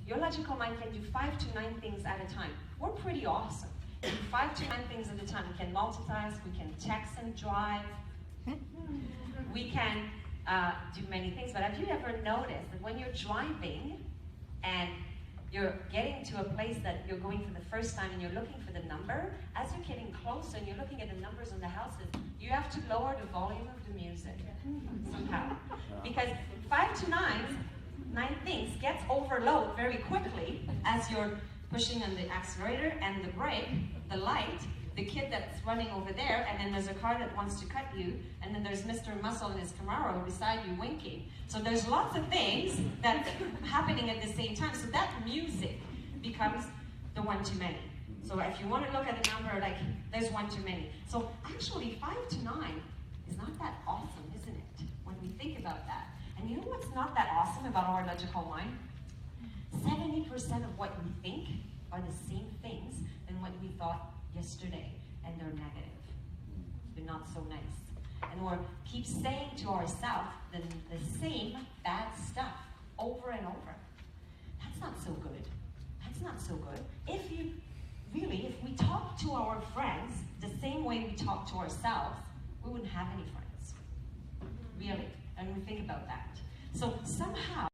Your logical mind can do 5 to 9 things at a time. We're pretty awesome. We do 5 to 9 things at a time. We can multitask, we can text and drive, we can do many things. But have you ever noticed that when you're driving and you're getting to a place that you're going for the first time and you're looking for the number, as you're getting closer and you're looking at the numbers on the houses, you have to lower the volume of the music somehow. Because 5 to 9 things gets overload very quickly as you're pushing on the accelerator and the brake, the light, the kid that's running over there, and then there's a car that wants to cut you, and then there's Mr. Muscle in his Camaro beside you winking. So there's lots of things that's happening at the same time. So that music becomes the one too many. So if you want to look at a number, like, there's one too many. So actually 5 to 9 is not that awesome, isn't it? When we think about that. And you know what's not that awesome about our logical mind? 70% of what we think are the same things than what we thought yesterday, and they're negative. They're not so nice. And we'll keep saying to ourselves the same bad stuff over and over. That's not so good. That's not so good. If we talk to our friends the same way we talk to ourselves, we wouldn't have any friends. Really. And we think about that. So somehow